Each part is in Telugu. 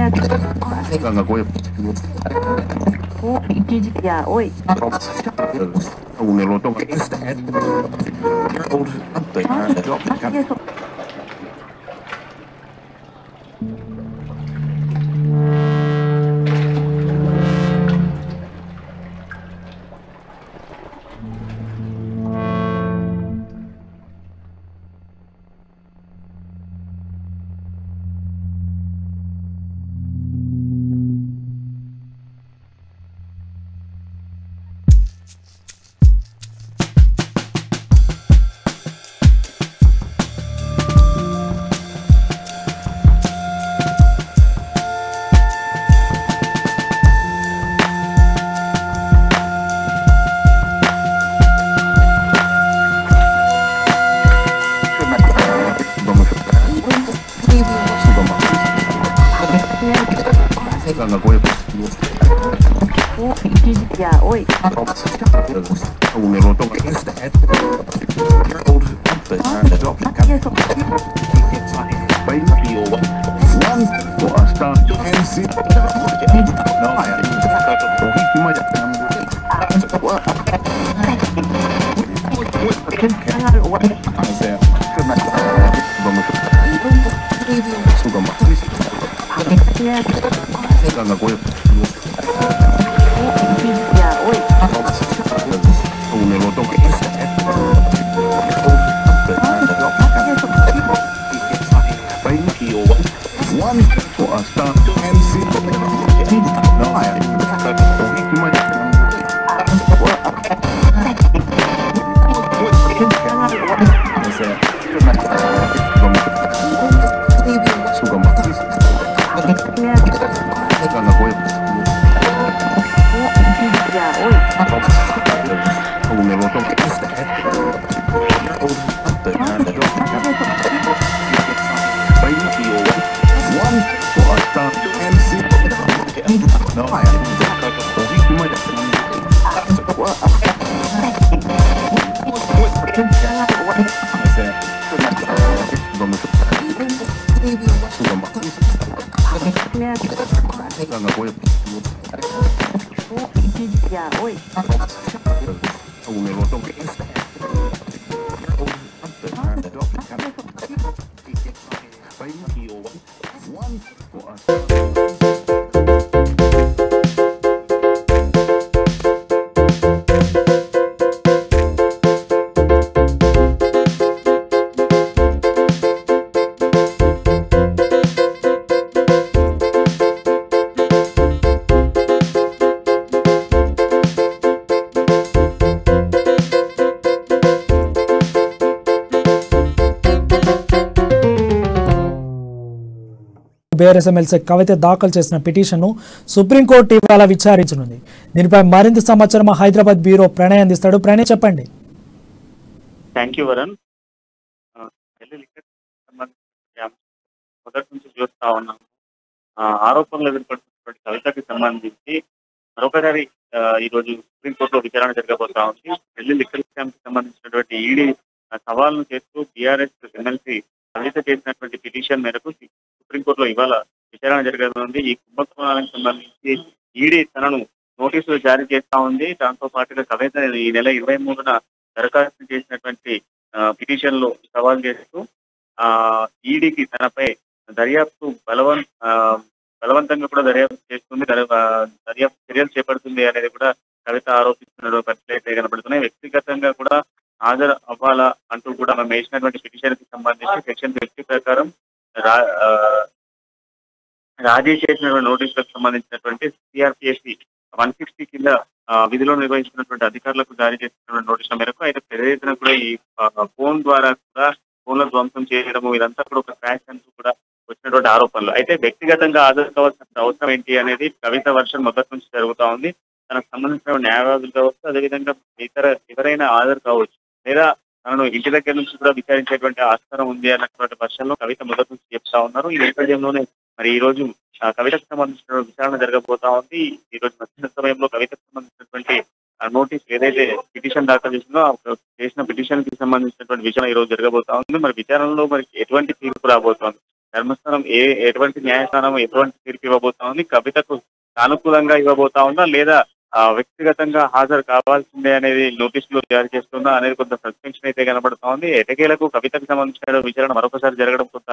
Ganga Goy. Ya, hoy. Un eloto. Ganga Goy. Ya, hoy. Un eloto. Ganga Goy. Ya, hoy. Un eloto. One for a star. Ya, hoy. Un eloto. One for a star. Ganga Goy. Ya, hoy. Un eloto. One for a star. BRS MLC Kavitha దాఖలు చేసిన పిటిషన్ను సుప్రీంకోర్టు ఇవాళ విచారించనుంది. దీనిపై మరింత సమాచారం హైదరాబాద్ బ్యూరో ప్రణయ్ అందిస్తాడు. ప్రణయ్ చెప్పండి. Thank you Varun. మొదటి నుంచి చూస్తా ఉన్నాము. ఆరోపణలు ఎదుర్కొంటున్నటువంటి కవితకి సంబంధించి మరొకసారి ఈరోజు సుప్రీంకోర్టులో విచారణ జరగబోతా ఉంది. ఢిల్లీ లిక్కర్ స్కామ్ కి సంబంధించినటువంటి ఈడీ సవాల్ను చేస్తూ బీఆర్ఎస్ ఎమ్మెల్సీ కవిత చేసినటువంటి పిటిషన్ మేరకు సుప్రీంకోర్టులో ఇవాళ విచారణ జరగనుంది. ఈ కుంభకోణానికి సంబంధించి ఈడీ తనను నోటీసులు జారీ చేస్తా ఉంది. దాంతో పాటుగా కవిత ఈ నెల 23న దరఖాస్తు చేసినటువంటి పిటిషన్ లో సవాల్ చేస్తూ ఈడీకి తనపై దర్యాప్తు బలవంతంగా కూడా దర్యాప్తు చేస్తుంది, దర్యాప్తు చర్యలు చేపడుతుంది అనేది కూడా కవిత ఆరోపిస్తున్న పరిస్థితులు కనబడుతున్నాయి. వ్యక్తిగతంగా కూడా హాజరు అవ్వాలా అంటూ కూడా మేము వేసినటువంటి పిటిషన్ కి సంబంధించి సెక్షన్ 50 ప్రకారం రాజేష్ చేసినటువంటి నోటీసులకు సంబంధించినటువంటి సిఆర్పిఎస్సి 160 కింద విధిలో నిర్వహిస్తున్నటువంటి అధికారులకు జారీ చేసినటువంటి నోటీసుల మేరకు అయితే పెద్ద ఎత్తున కూడా ఈ ఫోన్ ద్వారా కూడా ఫోన్ల ధ్వంసం చేయడము ఇదంతా కూడా ఒక క్రాష్ అంటూ కూడా వచ్చినటువంటి ఆరోపణలు. అయితే వ్యక్తిగతంగా హాజరు కావాల్సిన అవసరం ఏంటి అనేది కవిత వర్షన్ మొదటి నుంచి జరుగుతా ఉంది. తనకు సంబంధించిన న్యాయవాదులు కావచ్చు, అదేవిధంగా ఎవరైనా హాజరు కావచ్చు, లేదా తనను ఇంటి దగ్గర నుంచి కూడా విచారించేటువంటి ఆస్కారం ఉంది అన్నటువంటి వర్షంలో కవిత మొదటి నుంచి చెప్తా ఉన్నారు. ఈ నేపథ్యంలోనే మరి ఈ రోజు కవితకు సంబంధించిన విచారణ జరగబోతా ఉంది. ఈ రోజు మధ్యాహ్న సమయంలో కవితకు సంబంధించినటువంటి నోటీస్ ఏదైతే పిటిషన్ దాఖలు చేసిందో చేసిన పిటిషన్ కి సంబంధించినటువంటి విచారణ ఈ రోజు జరగబోతా ఉంది. మరి విచారణలో మరి ఎటువంటి తీర్పు రాబోతోంది, ధర్మస్థానం ఎటువంటి న్యాయస్థానం ఎటువంటి తీర్పు ఇవ్వబోతా ఉంది, కవితకు సానుకూలంగా ఇవ్వబోతా ఉందా లేదా వ్యక్తిగతంగా హాజరు కావాల్సిందే అనేది నోటీసులు జారీ చేస్తుందా అనేది కొంత సస్పెన్షన్ అయితే కనబడతా ఉంది. ఎటకేలకు కవితకు సంబంధించిన విచారణ మరొకసారి జరగడం కొంత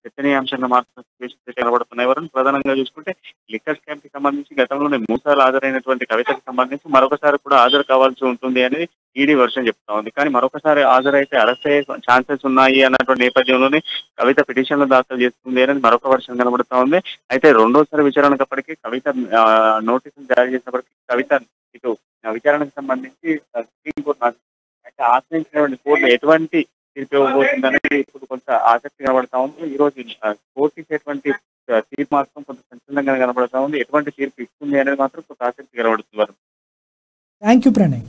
చర్చనీయాంశంగా మాత్రం సిచ్యువేషన్స్ అయితే కనబడుతున్నాయి. వరుణ్, ప్రధానంగా చూసుకుంటే లిక్కర్ స్కామ్ కి సంబంధించి గతంలోనే 3 సార్లు హాజరైనటువంటి కవితకు సంబంధించి మరొకసారి కూడా హాజరు కావాల్సి ఉంటుంది అనేది ఈడీ వర్షన్ చెప్తా ఉంది. కానీ మరొకసారి హాజరైతే అరెస్ట్ అయ్యే ఛాన్సెస్ ఉన్నాయి అన్నటువంటి నేపథ్యంలోనే కవిత పిటిషన్లు దాఖలు చేస్తుంది అనేది మరొక వర్షన్ కనబడుతా ఉంది. అయితే రెండోసారి విచారణకప్పటికీ కవిత నోటీసులు జారీ చేసినప్పటికీ కవిత ఇటు విచారణకు సంబంధించి సుప్రీంకోర్టు అయితే ఆశ్రయించినటువంటి కోర్టు ఎటువంటి తీర్పు ఇవ్వబోతుంది అనేది ఇప్పుడు కొంత ఆసక్తి కనబడతా ఉంది. ఈ రోజు కోర్టు ఇచ్చేటువంటి తీర్పు మాత్రం కొంత సంచలనంగా కనబడతా ఉంది. ఎటువంటి తీర్పు ఇస్తుంది అనేది మాత్రం కొంత ఆసక్తి కనబడుతుంది. Thank you Pranay.